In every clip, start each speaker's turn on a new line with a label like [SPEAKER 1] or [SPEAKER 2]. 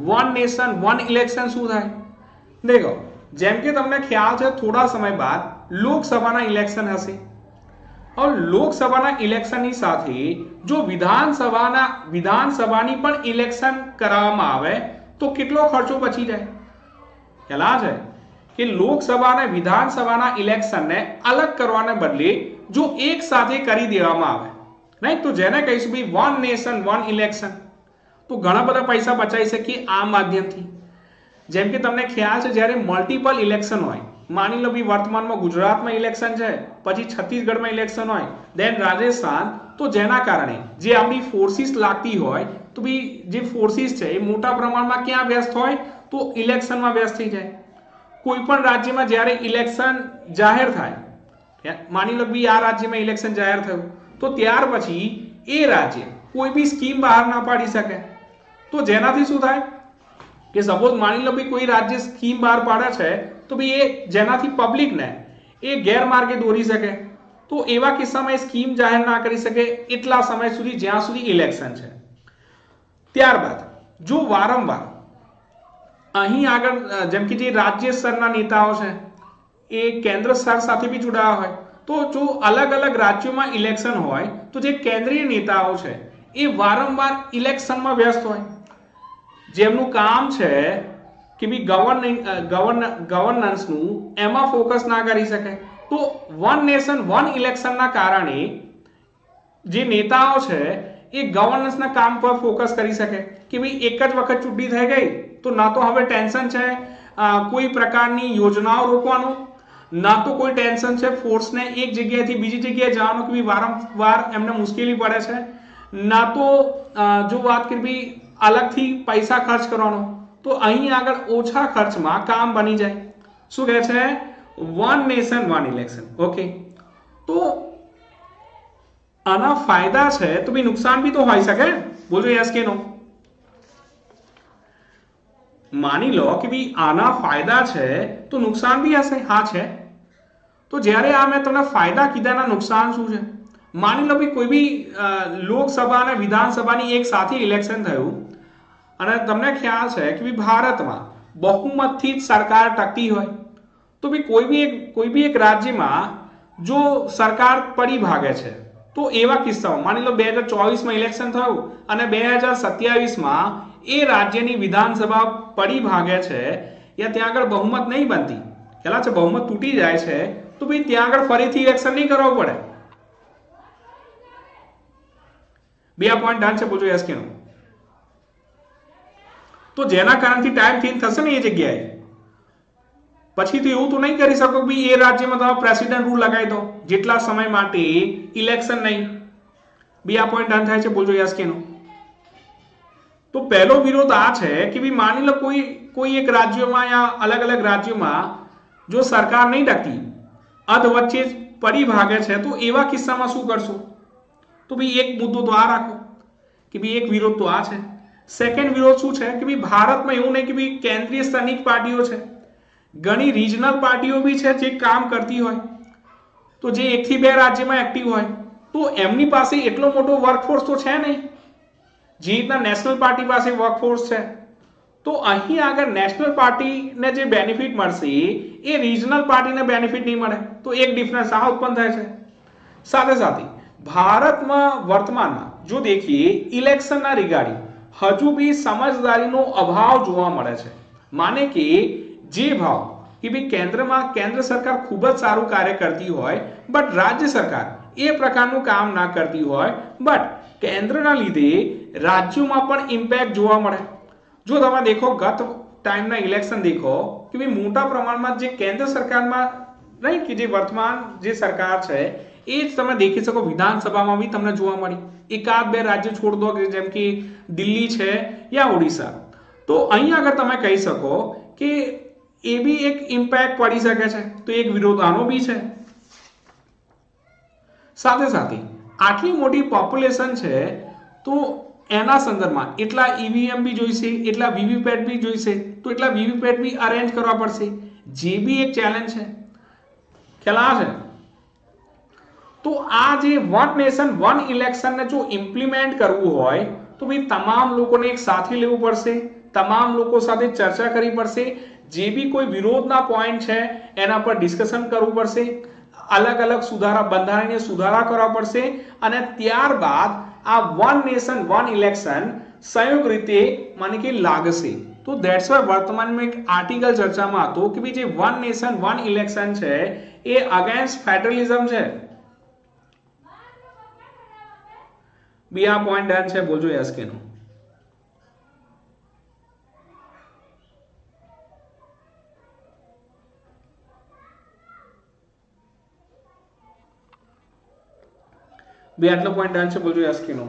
[SPEAKER 1] One nation one election શું થાય? દેખો, જેમ કે તમને ખ્યાલ છે થોડા સમય બાદ લોકસભાના ઇલેક્શન હશે और લોકસભાના ઇલેક્શનની સાથે જો વિધાનસભાની પણ ઇલેક્શન કરવામાં આવે તો કેટલો ખર્ચો બચી જાય? ખ્યાલ છે કે લોકસભા અને વિધાનસભાના ઇલેક્શનને અલગ કરવાને બદલે જો એક સાથે કરી દેવામાં આવે, નહીં તો જેને કહીશું ભાઈ વન નેશન વન ઇલેક્શન, તો ઘણા બધા પૈસા બચાવી શકીએ આ માધ્યમથી. જેમ કે તમને ખ્યાલ છે જ્યારે મલ્ટિપલ ઇલેક્શન હોય, માની લો ભાઈ વર્તમાનમાં ગુજરાતમાં ઇલેક્શન છે, પછી છત્તીસગઢમાં ઇલેક્શન હોય, દેન રાજસ્થાન, તો જેના કારણે જે આપણી ફોર્સિસ લાગતી હોય તો ભાઈ જે ફોર્સિસ છે એ મોટા પ્રમાણમાં ક્યાં વ્યસ્ત હોય તો ઇલેક્શનમાં વ્યસ્ત થઈ જાય. કોઈ પણ રાજ્યમાં જ્યારે ઇલેક્શન જાહેર થાય, માની લો ભાઈ આ રાજ્યમાં ઇલેક્શન જાહેર થયું તો ત્યાર પછી એ રાજ્ય કોઈ બી સ્કીમ બહાર ના પાડી શકે. તો જેનાથી શું થાય કે સપોઝ માની લો ભાઈ કોઈ રાજ્ય સ્કીમ બહાર પાડે છે તો ભાઈ એ જેનાથી પબ્લિકને એ ગેરમાર્ગે દોરી શકે, તો એવા કિસ્સામાં એ સ્કીમ જાહેર ના કરી શકે એટલા સમય સુધી જ્યાં સુધી ઇલેક્શન છે. ત્યારબાદ જો વારંવાર અહીં આગળ જેમ કે જે રાજ્ય સ્તરના નેતાઓ છે એ કેન્દ્ર સ્તર સાથે બી જોડાયા હોય, તો જો અલગ અલગ રાજ્યોમાં ઇલેક્શન હોય તો જે કેન્દ્રીય નેતાઓ છે એ વારંવાર ઇલેક્શનમાં વ્યસ્ત હોય, જેમનું કામ છે કે ભઈ ગવર્નન્સનું એમાં ફોકસ ના કરી શકે. તો વન નેશન વન ઇલેક્શનના કારણે જે નેતાઓ છે એ ગવર્નન્સના કામ પર ફોકસ કરી શકે કે ભાઈ એક જ વખત ચૂંટણી થઈ ગઈ તો ના તો હવે ટેન્શન છે કોઈ પ્રકારની યોજનાઓ રોકવાનું, ના તો કોઈ ટેન્શન છે ફોર્સને એક જગ્યાએથી બીજી જગ્યાએ જવાનું કે ભાઈ વારંવાર એમને મુશ્કેલી પડે છે, ના તો જો વાત કરી ભાઈ अलगથી પૈસા ખર્ચ કરવાનો, તો અહીં આગળ ઓછા ખર્ચમાં કામ બની જાય. શું કહે છે? One nation one election. Okay, તો આના ફાયદા છે તો ભાઈ નુકસાન બી તો હોઈ શકે. બોલો યસ કે નો? માની લો કે ભાઈ આના ફાયદા છે તો નુકસાન બી હશે. હા છે. તો જ્યારે આ મેં તમને ફાયદા કીધાના નુકસાન શું છે? માની લો ભાઈ કોઈ બી લોકસભા અને વિધાનસભાની એક સાથે ઇલેક્શન થયું અને તમને ખ્યાલ છે કે ભાઈ ભારતમાં બહુમતથી જ સરકાર ટકતી હોય, તો ભાઈ કોઈ બી એક રાજ્યમાં જો સરકાર પડી ભાગે છે તો એવા કિસ્સામાં માની લો 2024માં ઇલેક્શન થયું અને 2027માં એ રાજ્યની વિધાનસભા પડી ભાગે છે યા ત્યાં આગળ બહુમત નહીં બનતી, ખ્યાલ છે બહુમત તૂટી જાય છે, તો ભાઈ ત્યાં આગળ ફરીથી ઇલેક્શન નહીં કરવું પડે. બે આ પોઈન્ટ ડન છે. બોલો યસ કે નો? તો જેના કારણથી ટાઈમ ચેન્જ થશે ને એ જગ્યાએ, પછી તો એવું તો નહીં કરી શકો કે એ રાજ્યમાં તમે પ્રેસિડેન્ટ રૂલ લગાવી દો જેટલા સમય માટે ઇલેક્શન નહીં. બે આ પોઈન્ટ ડન થાય છે. બોલો યસ કે નો? તો પહેલો વિરોધ આ છે કે ભાઈ માની લો કોઈ એક રાજ્યમાં या अलग अलग राज्यों जो सरकार नहीं टकती, अध वच्चे पड़ी भागे છે, तो एवा किस्साમાં શું કરશો? तो भाई एक मुद्दो तो आ राखो कि भाई एक विरोध तो आ છે. सेकंड विरोध શું છે કે ભાઈ ભારતમાં એવું નહીં કે ભાઈ કેન્દ્રીય સ્થાનિક પાર્ટીઓ છે, ઘણી રિજનલ પાર્ટીઓ બી છે જે કામ કરતી હોય, તો જે એકથી બે રાજ્યમાં એક્ટિવ હોય, તો એમની પાસે એટલો મોટો વર્કફોર્સ તો છે નહીં જે રીતના નેશનલ પાર્ટી પાસે વર્કફોર્સ છે. તો અહીં આગળ નેશનલ પાર્ટીને જે બેનિફિટ મળશે એ રિજનલ પાર્ટીને બેનિફિટ નહીં મળે, તો એક ડિફરન્સ આ ઉત્પન્ન થાય છે. સાથે સાથે ભારતમાં વર્તમાનમાં જો देखिए ઇલેક્શનના રિગાર્ડિંગ હજુ બી સમજદારીનો અભાવ જોવા મળે છે. માને કે જે ભાવ કે ભાઈ કેન્દ્ર સરકાર ખૂબ જ સારું કાર્ય કરતી હોય બટ રાજ્ય સરકાર એ પ્રકારનું કામ ના કરતી હોય, બટ કેન્દ્રના લીધે રાજ્યોમાં પણ ઇમ્પેક્ટ જોવા મળે. જો તમે દેખો ગત ટાઈમના ઇલેક્શન દેખો કે ભાઈ મોટા પ્રમાણમાં જે કેન્દ્ર સરકારમાં નહીં કે જે વર્તમાન જે સરકાર છે એ જ તમે દેખી શકો વિધાનસભામાં બી તમને જોવા મળી. એકાદ બે રાજ્ય છોડ દો જેમ કે દિલ્હી છે યા ઓડિશા, તો અહીં આગળ તમે કહી શકો કે એ બી એક ઇમ્પેક્ટ પડી શકે છે. તો એક વિરોધ આનો બી છે. સાથે સાથે આટલી મોટી પોપ્યુલેશન છે તો એના સંદર્ભમાં એટલા ઈવીએમ બી જોઈશે, એટલા વીવીપેટ બી જોઈશે, તો એટલા વીવીપેટ બી અરેન્જ કરવા પડશે, જે બી એક ચેલેન્જ છે. ખ્યાલ આ છે? તો આ જે વન નેશન વન ઇલેક્શનને જો ઇમ્પ્લિમેન્ટ કરવું હોય તો ભાઈ તમામ લોકોને એક સાથે લેવું પડશે, તમામ લોકો સાથે ચર્ચા કરવી પડશે, જે બી કોઈ વિરોધના પોઈન્ટ છે એના પર ડિસ્કશન કરવું પડશે, અલગ અલગ સુધારા બંધારણીય સુધારા કરવા પડશે અને ત્યારબાદ આ વન નેશન વન ઇલેક્શન સંયુક્ત રીતે માને કે લાગશે. તો ધેટ્સ વાય વર્તમાનમાં એક આર્ટિકલ ચર્ચામાં હતો કે ભાઈ જે વન નેશન વન ઇલેક્શન છે એ અગેન્સ્ટ ફેડરલિઝમ છે. બી આ પોઈન્ટ ડન છે, બોલજો યસ કે નો. બે આટલો પોઈન્ટ ડન છે, બોલજો યસ કે નો.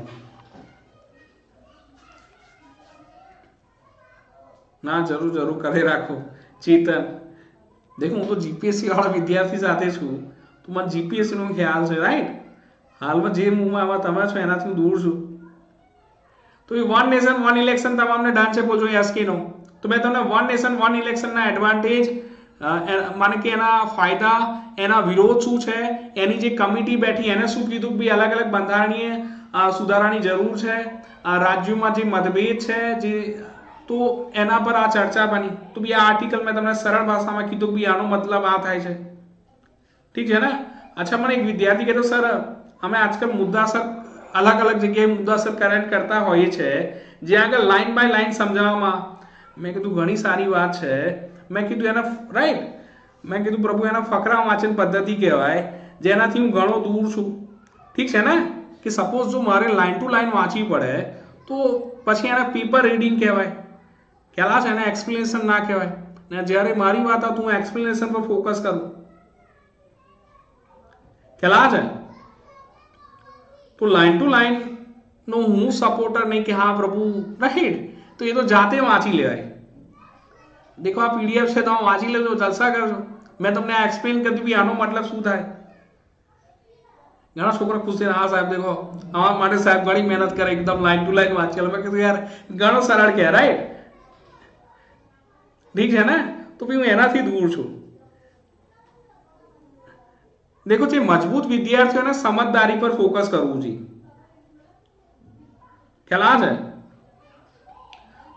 [SPEAKER 1] ના જરૂર જરૂર કરે રાખો. ચેતન દેખો હું તો જીપીએસસી વાળા વિદ્યાર્થી સાથે છું, તો મને જીપીએસસી નો ખ્યાલ છે, રાઈટ. હાલમાં જે મૂવમાં આવા તમે છો એનાથી હું દૂર છું. તો એ વન નેશન વન ઇલેક્શન તમામને ડન છે, બોલજો યસ કે નો. તો મેં તમને વન નેશન વન ઇલેક્શનના એડવાન્ટેજ માને કે એના ફાયદા, એના વિરોધ શું છે, એની જે કમિટી બેઠી એને શું કીધું કે અલગ અલગ બંધારણીય સુધારાની જરૂર છે, રાજ્યોમાં જે મતભેદ છે જે, તો એના પર આ ચર્ચા બની. તો બી આ આર્ટિકલ મેં તમને સરળ ભાષામાં કીધું કે આનો મતલબ આ થાય છે, ઠીક છે ને. અચ્છા, મને એક વિદ્યાર્થી કહેતો સર અમે આજકાલ મુદ્દાસર અલગ અલગ જગ્યાએ મુદ્દાસર કરેક્ટ કરતા હોઈએ છે, જ્યાં આગળ લાઈન બાય લાઈન સમજાવવામાં. મેં કીધું ઘણી સારી વાત છે. મેં કીધું એના રાઈટ, મેં કીધું પ્રભુ એના ફકરા વાંચન પદ્ધતિ કહેવાય, જેનાથી હું ઘણો દૂર છું, ઠીક છે ને. કે સપોઝ જો મારે લાઈન ટુ લાઈન વાંચવી પડે તો પછી એને પેપર રીડિંગ કહેવાય, ખ્યાલ છે, એને એક્સપ્લેનેશન ના કહેવાય. ને જ્યારે મારી વાત આવતું હું એક્સપ્લેનેશન પર ફોકસ કરું, ખ્યાલ છે. તો લાઈન ટુ લાઈન નો હું સપોર્ટર નહીં કે હા પ્રભુ રાઈટ, તો એ તો જાતે વાંચી લેવાય. દેખો આ પીડીએફ છે, તમે વાંચી લેજો, જલસા કરજો. મેં તમને આ એક્સપ્લેન કરી દીધું આનો મતલબ શું થાય. ઘણા છોકરા ખુશ થઈને હા સાહેબ દેખો અમારા માટે સાહેબ ઘણી મહેનત કરે, એકદમ લાઈન ટુ લાઈન વાંચી. મેં કીધું યાર ઘણો સરળ કહે, રાઈટ, ઠીક છે ને. તો ભાઈ હું એનાથી દૂર છું. દેખો જે મજબૂત વિદ્યાર્થીઓને સમજદારી પર ફોકસ કરવું જોઈએ, ખ્યાલ છે.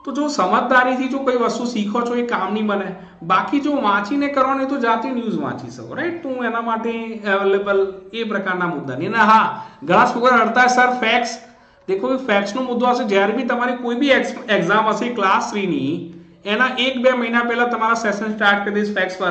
[SPEAKER 1] તો જો સમજદારીથી જો કોઈ વસ્તુ શીખો છો એ કામની બને. બાકી જો વાંચીને કરવાની તો જાતે ન્યૂઝ વાંચી શકો, રાઈટ. તો હું એના માટે અવેલેબલ એ પ્રકારના મુદ્દા નહીં. અને હા, ઘણા છોકરા અડતા સર ફેક્ટ્સ, દેખો ફેક્ટ્સનો મુદ્દો હશે. જ્યારે બી તમારી કોઈ બી એક્ઝામ હશે ક્લાસ 3 ની, એના 1-2 મહિના પહેલા તમારા સેશન સ્ટાર્ટ કરી દઈશ ફેક્ટ્સ પર.